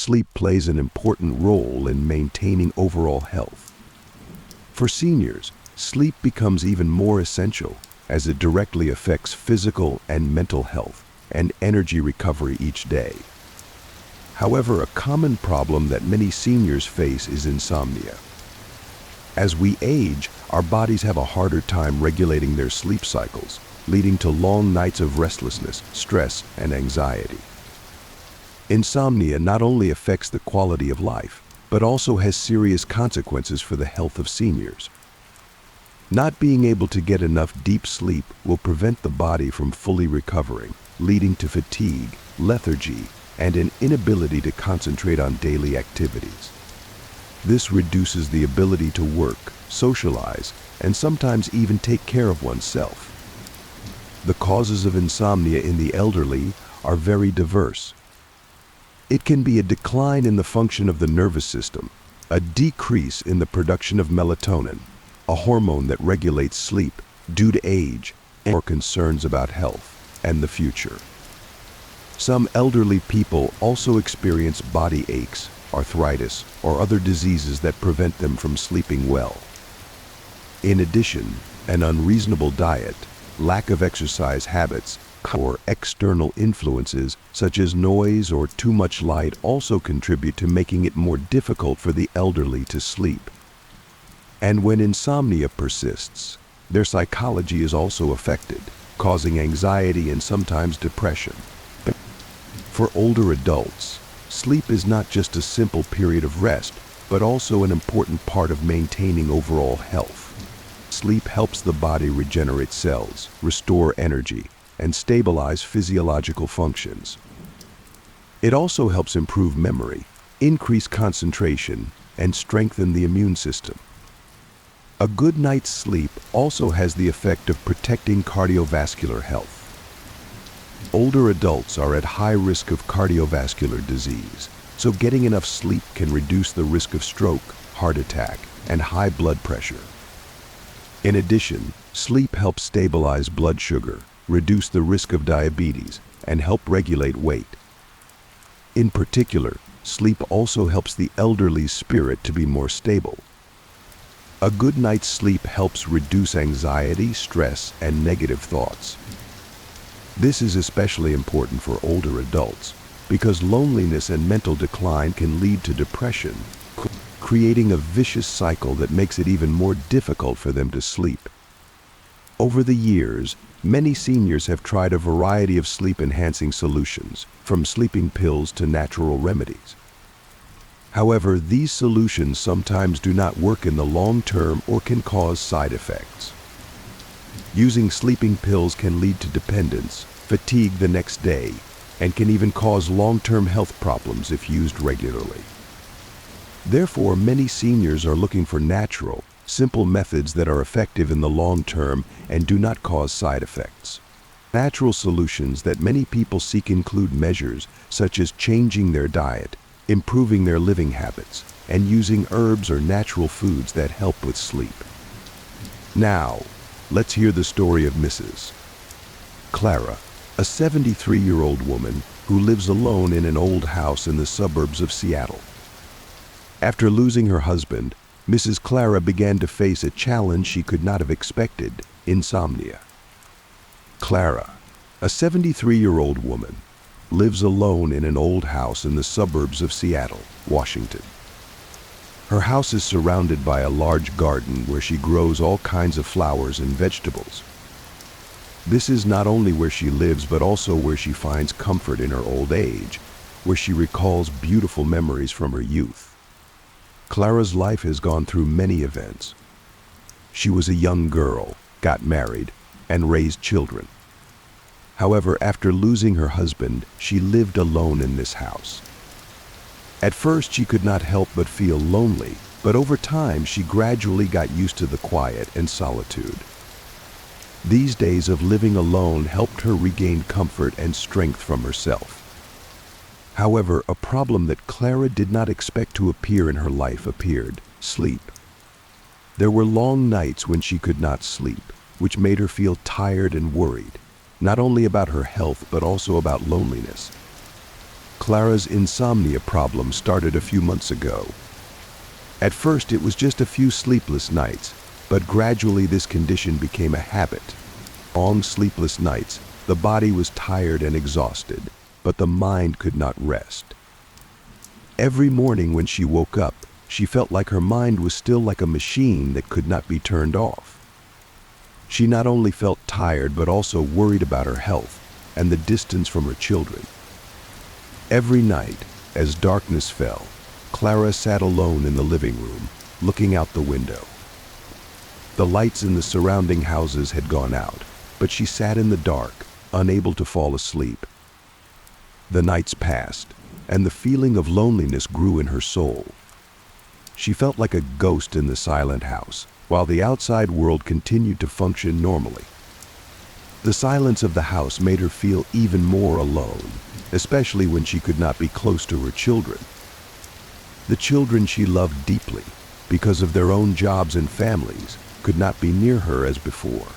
Sleep plays an important role in maintaining overall health. For seniors, sleep becomes even more essential as it directly affects physical and mental health and energy recovery each day. However, a common problem that many seniors face is insomnia. As we age, our bodies have a harder time regulating their sleep cycles, leading to long nights of restlessness, stress, and anxiety. Insomnia not only affects the quality of life, but also has serious consequences for the health of seniors. Not being able to get enough deep sleep will prevent the body from fully recovering, leading to fatigue, lethargy, and an inability to concentrate on daily activities. This reduces the ability to work, socialize, and sometimes even take care of oneself. The causes of insomnia in the elderly are very diverse. It can be a decline in the function of the nervous system, a decrease in the production of melatonin, a hormone that regulates sleep due to age or concerns about health and the future. Some elderly people also experience body aches, arthritis, or other diseases that prevent them from sleeping well. In addition, an unreasonable diet, lack of exercise habits, or external influences such as noise or too much light also contribute to making it more difficult for the elderly to sleep. And when insomnia persists, their psychology is also affected, causing anxiety and sometimes depression. For older adults, sleep is not just a simple period of rest, but also an important part of maintaining overall health. Sleep helps the body regenerate cells, restore energy, and stabilize physiological functions. It also helps improve memory, increase concentration, and strengthen the immune system. A good night's sleep also has the effect of protecting cardiovascular health. Older adults are at high risk of cardiovascular disease, so getting enough sleep can reduce the risk of stroke, heart attack, and high blood pressure. In addition, sleep helps stabilize blood sugar, reduce the risk of diabetes, and help regulate weight. In particular, sleep also helps the elderly's spirit to be more stable. A good night's sleep helps reduce anxiety, stress, and negative thoughts. This is especially important for older adults because loneliness and mental decline can lead to depression, creating a vicious cycle that makes it even more difficult for them to sleep. Over the years, many seniors have tried a variety of sleep-enhancing solutions, from sleeping pills to natural remedies. However, these solutions sometimes do not work in the long term or can cause side effects. Using sleeping pills can lead to dependence, fatigue the next day, and can even cause long-term health problems if used regularly. Therefore, many seniors are looking for natural, simple methods that are effective in the long term and do not cause side effects. Natural solutions that many people seek include measures such as changing their diet, improving their living habits, and using herbs or natural foods that help with sleep. Now, let's hear the story of Mrs. Clara, a 73-year-old woman who lives alone in an old house in the suburbs of Seattle. After losing her husband, Mrs. Clara began to face a challenge she could not have expected: insomnia. Clara, a 73-year-old woman, lives alone in an old house in the suburbs of Seattle, Washington. Her house is surrounded by a large garden where she grows all kinds of flowers and vegetables. This is not only where she lives, but also where she finds comfort in her old age, where she recalls beautiful memories from her youth. Clara's life has gone through many events. She was a young girl, got married, and raised children. However, after losing her husband, she lived alone in this house. At first, she could not help but feel lonely, but over time, she gradually got used to the quiet and solitude. These days of living alone helped her regain comfort and strength from herself. However, a problem that Clara did not expect to appear in her life appeared: sleep. There were long nights when she could not sleep, which made her feel tired and worried, not only about her health but also about loneliness. Clara's insomnia problem started a few months ago. At first, it was just a few sleepless nights, but gradually this condition became a habit. Long sleepless nights, the body was tired and exhausted, but the mind could not rest. Every morning when she woke up, she felt like her mind was still like a machine that could not be turned off. She not only felt tired but also worried about her health and the distance from her children. Every night, as darkness fell, Clara sat alone in the living room, looking out the window. The lights in the surrounding houses had gone out, but she sat in the dark, unable to fall asleep. The nights passed, and the feeling of loneliness grew in her soul. She felt like a ghost in the silent house, while the outside world continued to function normally. The silence of the house made her feel even more alone, especially when she could not be close to her children. The children she loved deeply, because of their own jobs and families, could not be near her as before.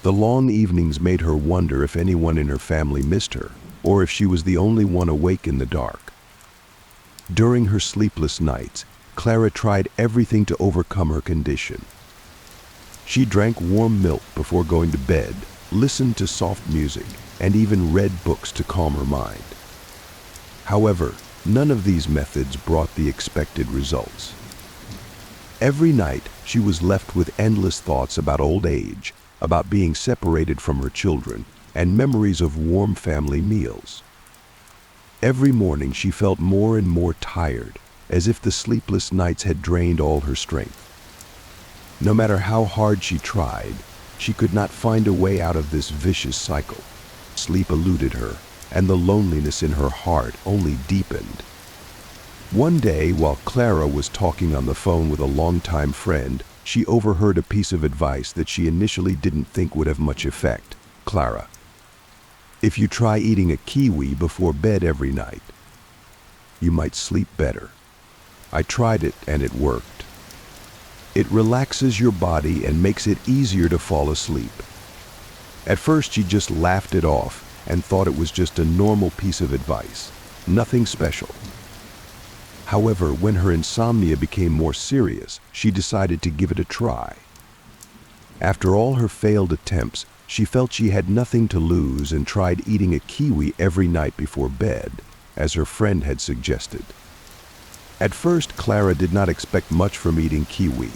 The long evenings made her wonder if anyone in her family missed her, or if she was the only one awake in the dark. During her sleepless nights, Clara tried everything to overcome her condition. She drank warm milk before going to bed, listened to soft music, and even read books to calm her mind. However, none of these methods brought the expected results. Every night, she was left with endless thoughts about old age, about being separated from her children, and memories of warm family meals. Every morning, she felt more and more tired, as if the sleepless nights had drained all her strength. No matter how hard she tried, she could not find a way out of this vicious cycle. Sleep eluded her, and the loneliness in her heart only deepened. One day, while Clara was talking on the phone with a longtime friend, she overheard a piece of advice that she initially didn't think would have much effect. Clara, if you try eating a kiwi before bed every night, you might sleep better. I tried it and it worked. It relaxes your body and makes it easier to fall asleep. At first, she just laughed it off and thought it was just a normal piece of advice, nothing special. However, when her insomnia became more serious, she decided to give it a try. After all her failed attempts, she felt she had nothing to lose and tried eating a kiwi every night before bed, as her friend had suggested. At first, Clara did not expect much from eating kiwi.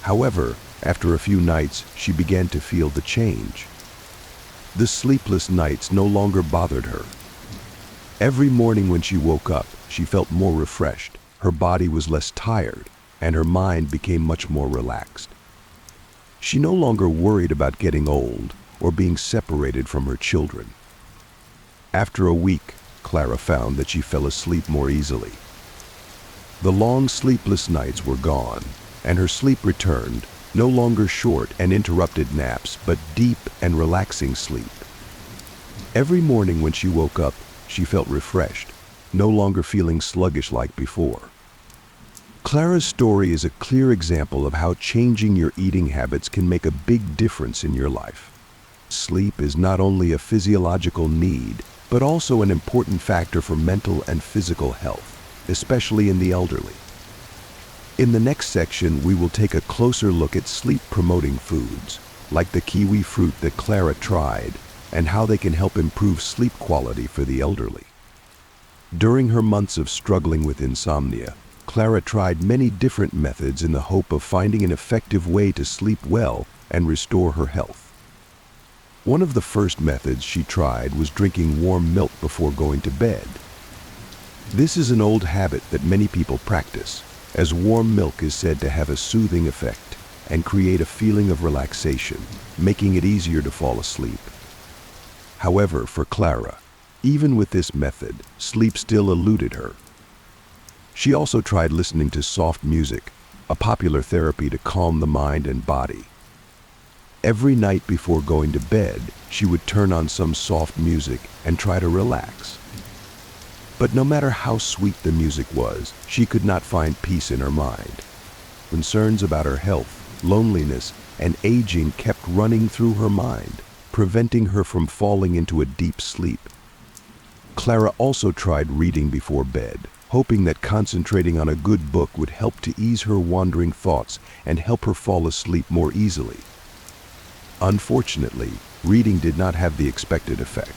However, after a few nights, she began to feel the change. The sleepless nights no longer bothered her. Every morning when she woke up, she felt more refreshed, her body was less tired, and her mind became much more relaxed. She no longer worried about getting old or being separated from her children. After a week, Clara found that she fell asleep more easily. The long sleepless nights were gone, and her sleep returned, no longer short and interrupted naps, but deep and relaxing sleep. Every morning when she woke up, she felt refreshed, no longer feeling sluggish like before. Clara's story is a clear example of how changing your eating habits can make a big difference in your life. Sleep is not only a physiological need, but also an important factor for mental and physical health, especially in the elderly. In the next section, we will take a closer look at sleep-promoting foods, like the kiwi fruit that Clara tried, and how they can help improve sleep quality for the elderly. During her months of struggling with insomnia, Clara tried many different methods in the hope of finding an effective way to sleep well and restore her health. One of the first methods she tried was drinking warm milk before going to bed. This is an old habit that many people practice, as warm milk is said to have a soothing effect and create a feeling of relaxation, making it easier to fall asleep. However, for Clara, even with this method, sleep still eluded her. She also tried listening to soft music, a popular therapy to calm the mind and body. Every night before going to bed, she would turn on some soft music and try to relax. But no matter how sweet the music was, she could not find peace in her mind. Concerns about her health, loneliness, and aging kept running through her mind, preventing her from falling into a deep sleep. Clara also tried reading before bed, hoping that concentrating on a good book would help to ease her wandering thoughts and help her fall asleep more easily. Unfortunately, reading did not have the expected effect.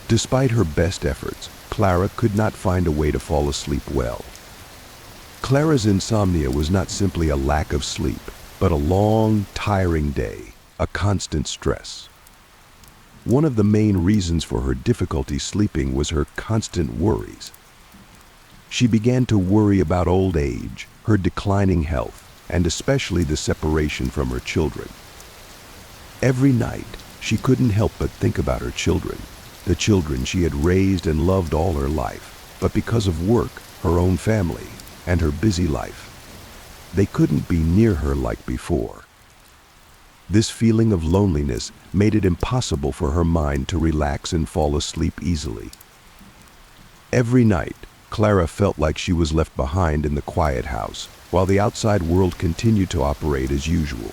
Despite her best efforts, Clara could not find a way to fall asleep well. Clara's insomnia was not simply a lack of sleep, but a long, tiring day, a constant stress. One of the main reasons for her difficulty sleeping was her constant worries. She began to worry about old age, her declining health, and especially the separation from her children. Every night, she couldn't help but think about her children, the children she had raised and loved all her life, but because of work, her own family, and her busy life, they couldn't be near her like before. This feeling of loneliness made it impossible for her mind to relax and fall asleep easily. Every night, Clara felt like she was left behind in the quiet house, while the outside world continued to operate as usual.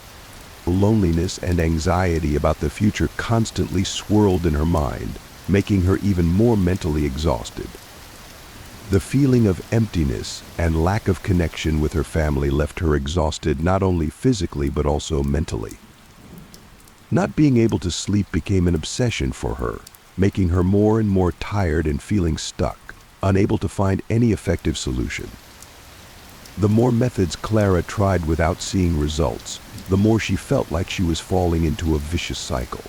Loneliness and anxiety about the future constantly swirled in her mind, making her even more mentally exhausted. The feeling of emptiness and lack of connection with her family left her exhausted not only physically but also mentally. Not being able to sleep became an obsession for her, making her more and more tired and feeling stuck, unable to find any effective solution. The more methods Clara tried without seeing results, the more she felt like she was falling into a vicious cycle.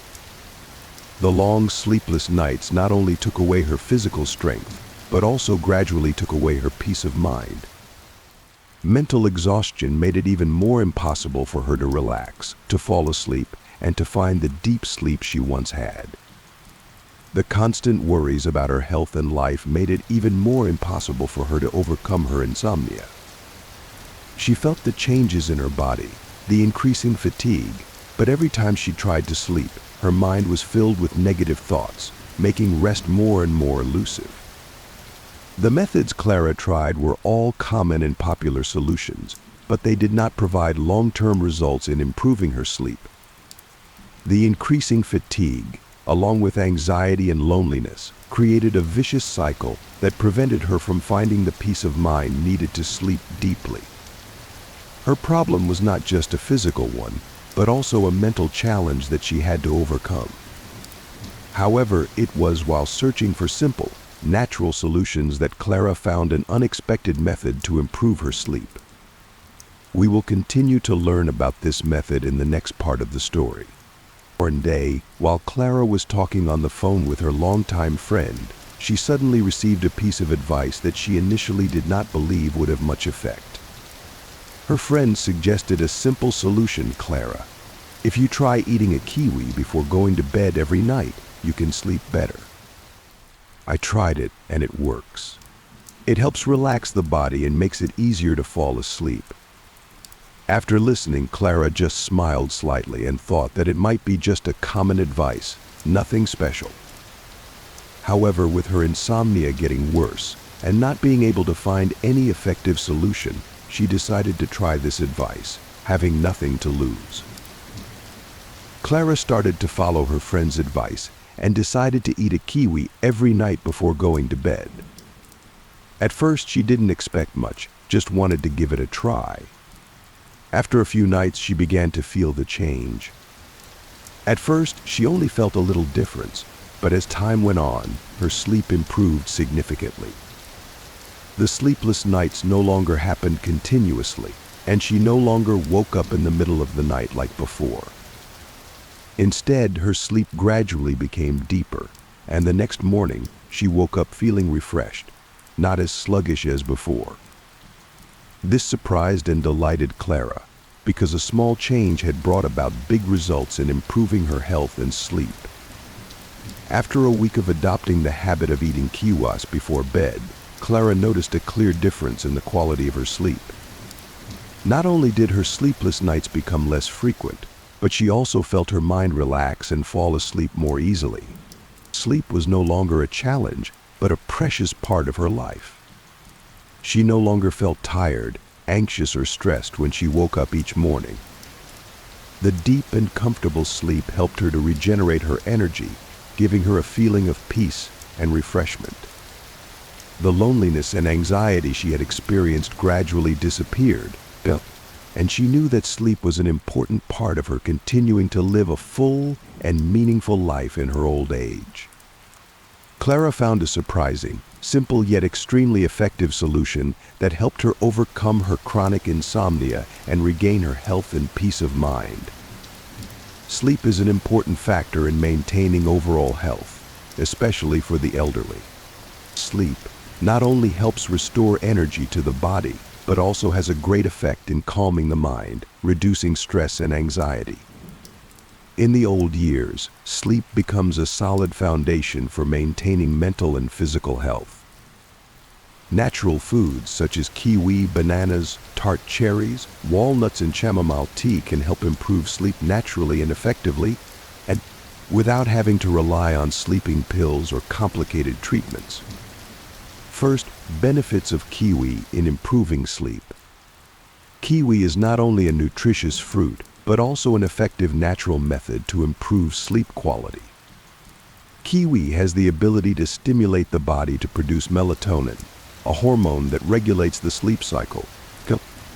The long, sleepless nights not only took away her physical strength, but also gradually took away her peace of mind. Mental exhaustion made it even more impossible for her to relax, to fall asleep, and to find the deep sleep she once had. The constant worries about her health and life made it even more impossible for her to overcome her insomnia. She felt the changes in her body, the increasing fatigue, but every time she tried to sleep, her mind was filled with negative thoughts, making rest more and more elusive. The methods Clara tried were all common and popular solutions, but they did not provide long-term results in improving her sleep. The increasing fatigue, along with anxiety and loneliness, created a vicious cycle that prevented her from finding the peace of mind needed to sleep deeply. Her problem was not just a physical one, but also a mental challenge that she had to overcome. However, it was while searching for simple, natural solutions that Clara found an unexpected method to improve her sleep. We will continue to learn about this method in the next part of the story. One day, while Clara was talking on the phone with her longtime friend, she suddenly received a piece of advice that she initially did not believe would have much effect. Her friend suggested a simple solution, Clara. If you try eating a kiwi before going to bed every night, you can sleep better. I tried it and it works. It helps relax the body and makes it easier to fall asleep. After listening, Clara just smiled slightly and thought that it might be just a common advice, nothing special. However, with her insomnia getting worse and not being able to find any effective solution, she decided to try this advice, having nothing to lose. Clara started to follow her friend's advice and decided to eat a kiwi every night before going to bed. At first, she didn't expect much, just wanted to give it a try. After a few nights, she began to feel the change. At first, she only felt a little difference, but as time went on, her sleep improved significantly. The sleepless nights no longer happened continuously, and she no longer woke up in the middle of the night like before. Instead, her sleep gradually became deeper, and the next morning, she woke up feeling refreshed, not as sluggish as before. This surprised and delighted Clara, because a small change had brought about big results in improving her health and sleep. After a week of adopting the habit of eating kiwis before bed, Clara noticed a clear difference in the quality of her sleep. Not only did her sleepless nights become less frequent, but she also felt her mind relax and fall asleep more easily. Sleep was no longer a challenge, but a precious part of her life. She no longer felt tired, anxious, or stressed when she woke up each morning. The deep and comfortable sleep helped her to regenerate her energy, giving her a feeling of peace, and refreshment. The loneliness and anxiety she had experienced gradually disappeared, and she knew that sleep was an important part of her continuing to live a full and meaningful life in her old age. Clara found a surprising, simple yet extremely effective solution that helped her overcome her chronic insomnia and regain her health and peace of mind. Sleep is an important factor in maintaining overall health, especially for the elderly. Sleep not only helps restore energy to the body, but also has a great effect in calming the mind, reducing stress and anxiety. In the old years, sleep becomes a solid foundation for maintaining mental and physical health. Natural foods such as kiwi, bananas, tart cherries, walnuts, and chamomile tea can help improve sleep naturally and effectively, and without having to rely on sleeping pills or complicated treatments. First, benefits of kiwi in improving sleep. Kiwi is not only a nutritious fruit, but also an effective natural method to improve sleep quality. Kiwi has the ability to stimulate the body to produce melatonin, a hormone that regulates the sleep cycle,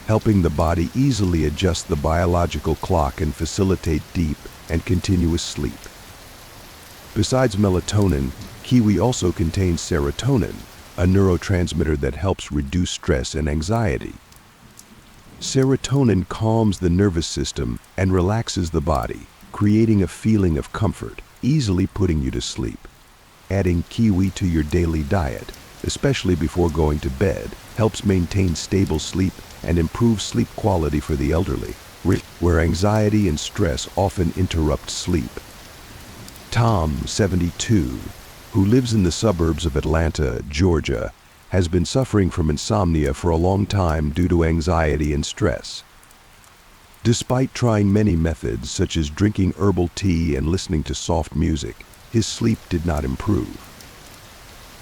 helping the body easily adjust the biological clock and facilitate deep and continuous sleep. Besides melatonin, kiwi also contains serotonin, a neurotransmitter that helps reduce stress and anxiety. Serotonin calms the nervous system and relaxes the body, creating a feeling of comfort, easily putting you to sleep. Adding kiwi to your daily diet, especially before going to bed, helps maintain stable sleep and improve sleep quality for the elderly, where anxiety and stress often interrupt sleep. Tom, 72, who lives in the suburbs of Atlanta, Georgia, has been suffering from insomnia for a long time due to anxiety and stress. Despite trying many methods, such as drinking herbal tea and listening to soft music, his sleep did not improve.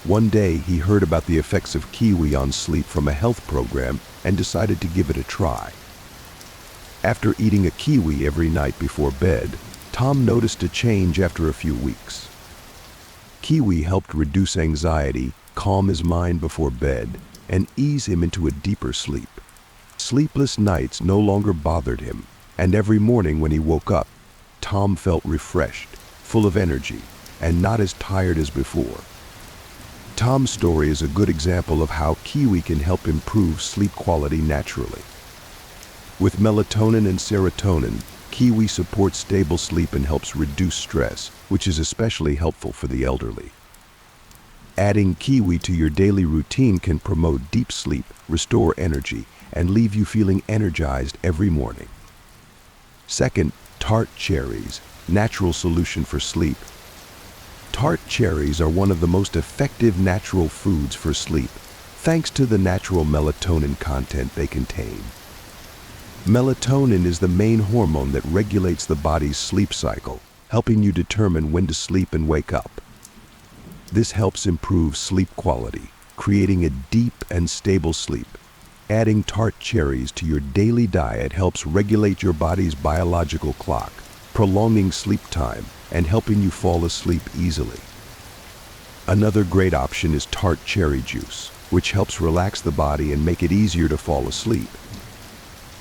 One day, he heard about the effects of kiwi on sleep from a health program and decided to give it a try. After eating a kiwi every night before bed, Tom noticed a change after a few weeks. Kiwi helped reduce anxiety, calm his mind before bed, and ease him into a deeper sleep. Sleepless nights no longer bothered him, and every morning when he woke up, Tom felt refreshed, full of energy, and not as tired as before. Tom's story is a good example of how kiwi can help improve sleep quality naturally. With melatonin and serotonin, kiwi supports stable sleep and helps reduce stress, which is especially helpful for the elderly. Adding kiwi to your daily routine can promote deep sleep, restore energy, and leave you feeling energized every morning. Second, tart cherries, natural solution for sleep. Tart cherries are one of the most effective natural foods for sleep, thanks to the natural melatonin content they contain. Melatonin is the main hormone that regulates the body's sleep cycle, helping you determine when to sleep and wake up. This helps improve sleep quality, creating a deep and stable sleep. Adding tart cherries to your daily diet helps regulate your body's biological clock, prolonging sleep time and helping you fall asleep easily. Another great option is tart cherry juice, which helps relax the body and make it easier to fall asleep.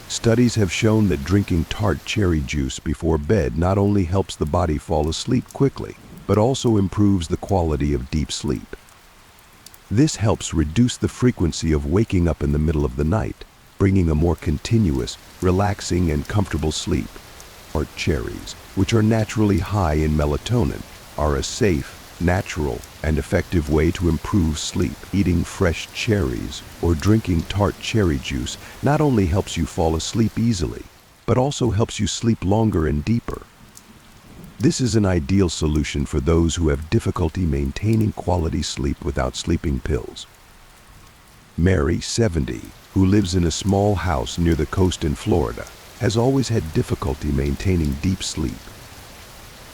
Studies have shown that drinking tart cherry juice before bed not only helps the body fall asleep quickly, but also improves the quality of deep sleep. This helps reduce the frequency of waking up in the middle of the night, bringing a more continuous, relaxing, and comfortable sleep. Tart cherries, which are naturally high in melatonin, are a safe, natural, and effective way to improve sleep. Eating fresh cherries or drinking tart cherry juice not only helps you fall asleep easily, but also helps you sleep longer and deeper. This is an ideal solution for those who have difficulty maintaining quality sleep without sleeping pills. Mary, 70, who lives in a small house near the coast in Florida, has always had difficulty maintaining deep sleep.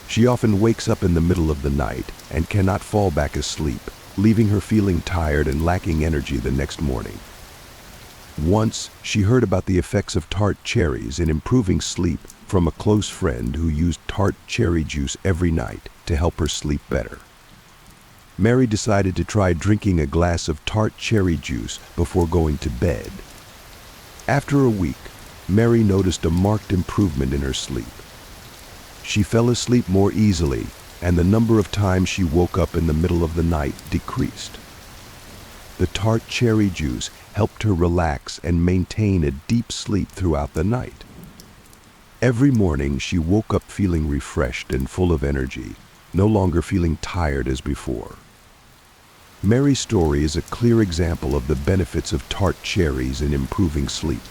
She often wakes up in the middle of the night and cannot fall back asleep, leaving her feeling tired and lacking energy the next morning. Once, she heard about the effects of tart cherries in improving sleep from a close friend who used tart cherry juice every night to help her sleep better. Mary decided to try drinking a glass of tart cherry juice before going to bed. After a week, Mary noticed a marked improvement in her sleep. She fell asleep more easily, and the number of times she woke up in the middle of the night decreased. The tart cherry juice helped her relax and maintain a deep sleep throughout the night. Every morning, she woke up feeling refreshed and full of energy, no longer feeling tired as before. Mary's story is a clear example of the benefits of tart cherries in improving sleep.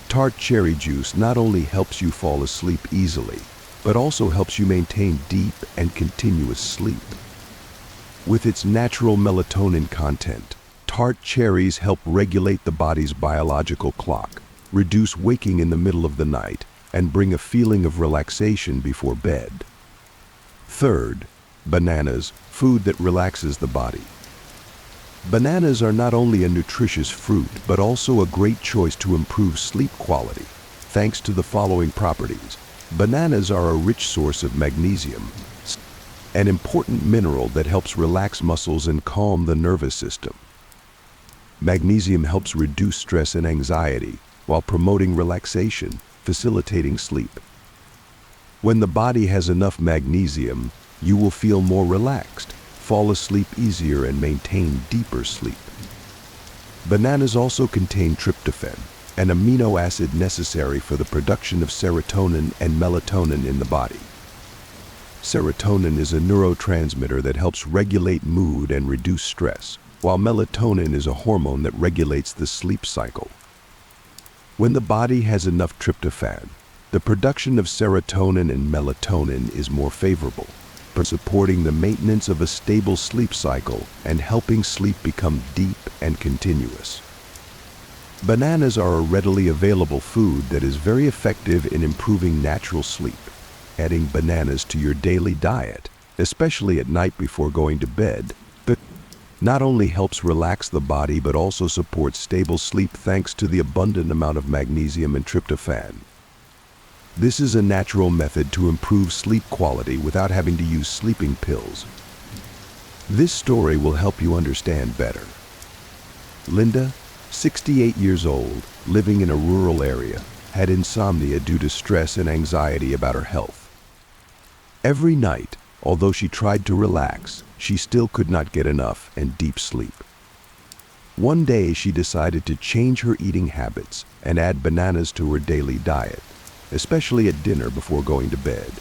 Tart cherry juice not only helps you fall asleep easily, but also helps you maintain deep and continuous sleep. With its natural melatonin content, tart cherries help regulate the body's biological clock, reduce waking in the middle of the night, and bring a feeling of relaxation before bed. Third, bananas, food that relaxes the body. Bananas are not only a nutritious fruit, but also a great choice to improve sleep quality, thanks to the following properties. Bananas are a rich source of magnesium, an important mineral that helps relax muscles and calm the nervous system. Magnesium helps reduce stress and anxiety while promoting relaxation, facilitating sleep. When the body has enough magnesium, you will feel more relaxed, fall asleep easier, and maintain deeper sleep. Bananas also contain tryptophan, an amino acid necessary for the production of serotonin and melatonin in the body. Serotonin is a neurotransmitter that helps regulate mood and reduce stress, while melatonin is a hormone that regulates the sleep cycle. When the body has enough tryptophan, the production of serotonin and melatonin is more favorable, supporting the maintenance of a stable sleep cycle and helping sleep become deep and continuous. Bananas are a readily available food that is very effective in improving natural sleep. Adding bananas to your daily diet, especially at night before going to bed, not only helps relax the body but also supports stable sleep thanks to the abundant amount of magnesium and tryptophan. This is a natural method to improve sleep quality without having to use sleeping pills. This story will help you understand better. Linda, 68 years old, living in a rural area, had insomnia due to stress and anxiety about her health. Every night, although she tried to relax, she still could not get enough and deep sleep. One day, she decided to change her eating habits and add bananas to her daily diet, especially at dinner before going to bed.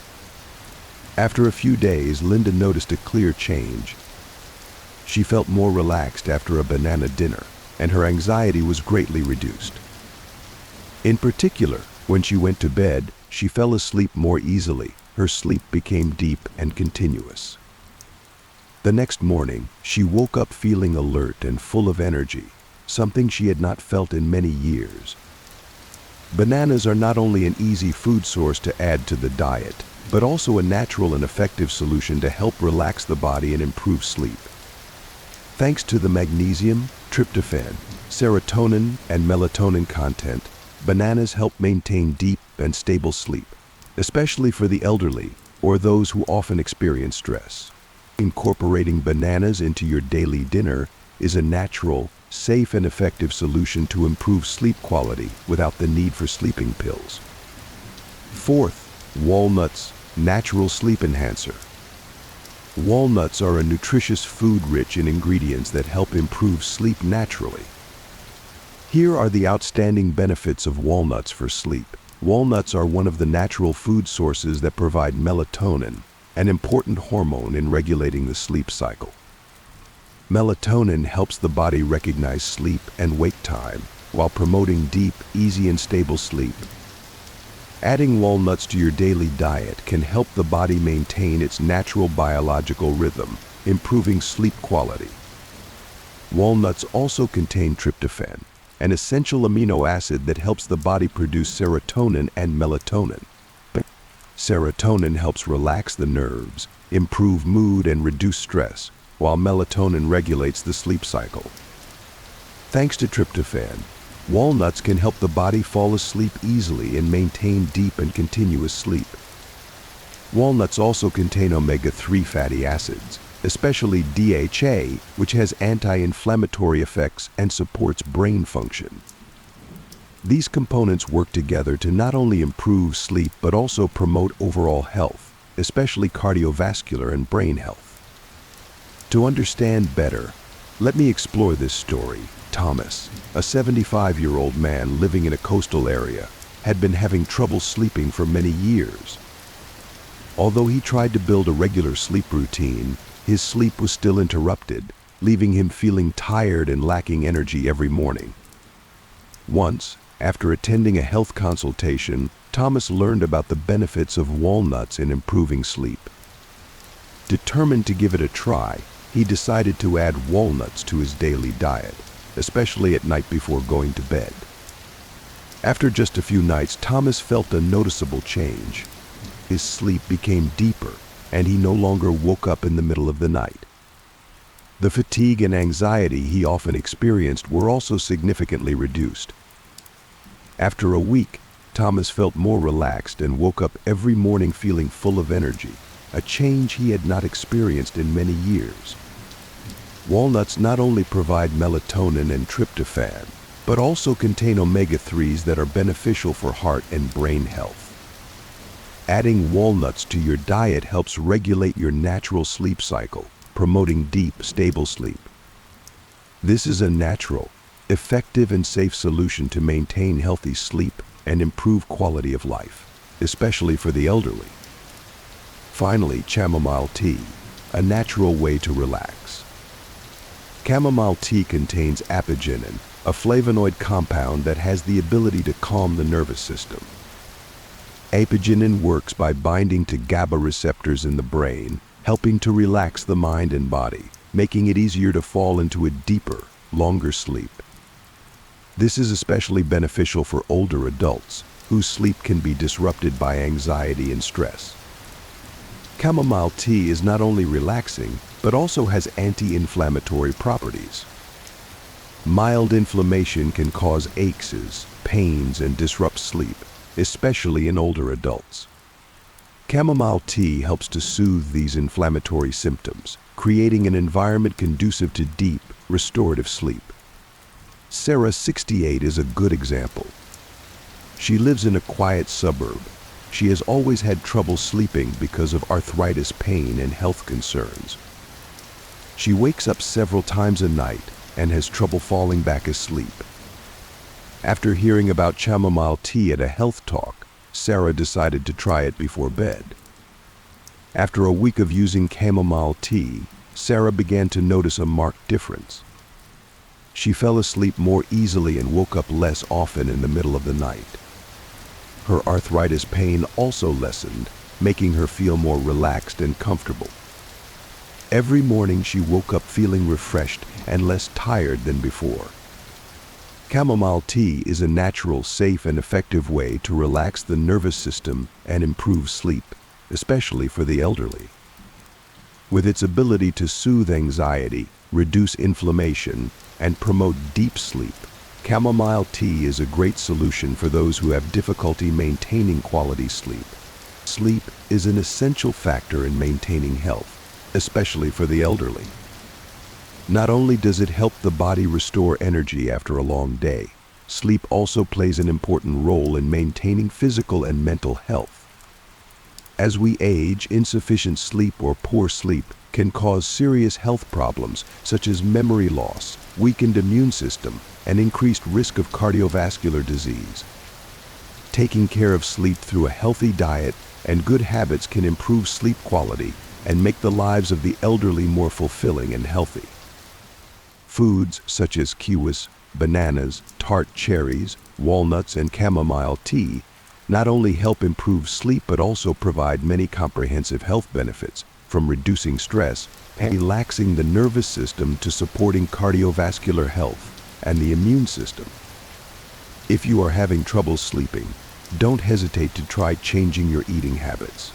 After a few days, Linda noticed a clear change. She felt more relaxed after a banana dinner, and her anxiety was greatly reduced. In particular, when she went to bed, she fell asleep more easily. Her sleep became deep and continuous. The next morning, she woke up feeling alert and full of energy, something she had not felt in many years. Bananas are not only an easy food source to add to the diet, but also a natural and effective solution to help relax the body and improve sleep. Thanks to the magnesium, tryptophan, serotonin, and melatonin content, bananas help maintain deep and stable sleep, especially for the elderly or those who often experience stress. Incorporating bananas into your daily dinner is a natural, safe, and effective solution to improve sleep quality without the need for sleeping pills. Fourth, walnuts, natural sleep enhancer. Walnuts are a nutritious food rich in ingredients that help improve sleep naturally. Here are the outstanding benefits of walnuts for sleep. Walnuts are one of the natural food sources that provide melatonin, an important hormone in regulating the sleep cycle. Melatonin helps the body recognize sleep and wake time while promoting deep, easy, and stable sleep. Adding walnuts to your daily diet can help the body maintain its natural biological rhythm, improving sleep quality. Walnuts also contain tryptophan, an essential amino acid that helps the body produce serotonin and melatonin. Serotonin helps relax the nerves, improve mood, and reduce stress, while melatonin regulates the sleep cycle. Thanks to tryptophan, walnuts can help the body fall asleep easily and maintain deep and continuous sleep. Walnuts also contain omega-3 fatty acids, especially DHA, which has anti-inflammatory effects and supports brain function. These components work together to not only improve sleep but also promote overall health, especially cardiovascular and brain health. To understand better, let me explore this story. Thomas, a 75-year-old man living in a coastal area, had been having trouble sleeping for many years. Although he tried to build a regular sleep routine, his sleep was still interrupted, leaving him feeling tired and lacking energy every morning. Once, after attending a health consultation, Thomas learned about the benefits of walnuts in improving sleep. Determined to give it a try, he decided to add walnuts to his daily diet, especially at night before going to bed. After just a few nights, Thomas felt a noticeable change. His sleep became deeper, and he no longer woke up in the middle of the night. The fatigue and anxiety he often experienced were also significantly reduced. After a week, Thomas felt more relaxed and woke up every morning feeling full of energy, a change he had not experienced in many years. Walnuts not only provide melatonin and tryptophan, but also contain omega-3s that are beneficial for heart and brain health. Adding walnuts to your diet helps regulate your natural sleep cycle, promoting deep, stable sleep. This is a natural, effective, and safe solution to maintain healthy sleep and improve quality of life, especially for the elderly. Finally, chamomile tea, a natural way to relax. Chamomile tea contains apigenin, a flavonoid compound that has the ability to calm the nervous system. Apigenin works by binding to GABA receptors in the brain, helping to relax the mind and body, making it easier to fall into a deeper, longer sleep. This is especially beneficial for older adults, whose sleep can be disrupted by anxiety and stress. Chamomile tea is not only relaxing, but also has anti-inflammatory properties. Mild inflammation can cause aches, pains, and disrupt sleep, especially in older adults. Chamomile tea helps to soothe these inflammatory symptoms, creating an environment conducive to deep, restorative sleep. Sarah, 68, is a good example. She lives in a quiet suburb. She has always had trouble sleeping because of arthritis pain and health concerns. She wakes up several times a night and has trouble falling back asleep. After hearing about chamomile tea at a health talk, Sarah decided to try it before bed. After a week of using chamomile tea, Sarah began to notice a marked difference. She fell asleep more easily and woke up less often in the middle of the night. Her arthritis pain also lessened, making her feel more relaxed and comfortable. Every morning she woke up feeling refreshed and less tired than before. Chamomile tea is a natural, safe, and effective way to relax the nervous system and improve sleep, especially for the elderly. With its ability to soothe anxiety, reduce inflammation, and promote deep sleep, chamomile tea is a great solution for those who have difficulty maintaining quality sleep. Sleep is an essential factor in maintaining health, especially for the elderly. Not only does it help the body restore energy after a long day, sleep also plays an important role in maintaining physical and mental health. As we age, insufficient sleep or poor sleep can cause serious health problems such as memory loss, weakened immune system, and increased risk of cardiovascular disease. Taking care of sleep through a healthy diet and good habits can improve sleep quality and make the lives of the elderly more fulfilling and healthy. Foods such as kiwis, bananas, tart cherries, walnuts, and chamomile tea not only help improve sleep but also provide many comprehensive health benefits, from reducing stress and relaxing the nervous system to supporting cardiovascular health and the immune system. If you are having trouble sleeping, don't hesitate to try changing your eating habits.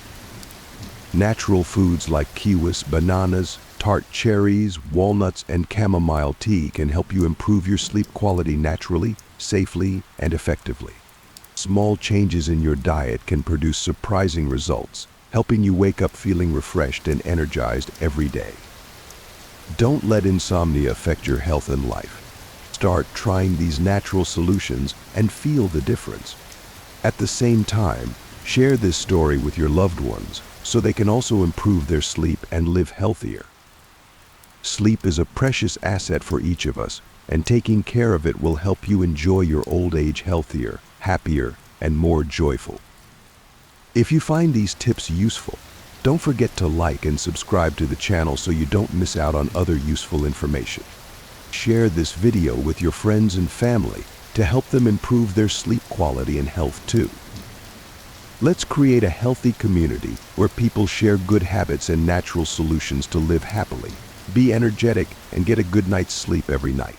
Natural foods like kiwis, bananas, tart cherries, walnuts, and chamomile tea can help you improve your sleep quality naturally, safely, and effectively. Small changes in your diet can produce surprising results, helping you wake up feeling refreshed and energized every day. Don't let insomnia affect your health and life. Start trying these natural solutions and feel the difference. At the same time, share this story with your loved ones so they can also improve their sleep and live healthier. Sleep is a precious asset for each of us, and taking care of it will help you enjoy your old age healthier, happier, and more joyful. If you find these tips useful, don't forget to like and subscribe to the channel so you don't miss out on other useful information. Share this video with your friends and family to help them improve their sleep quality and health too. Let's create a healthy community where people share good habits and natural solutions to live happily, be energetic, and get a good night's sleep every night.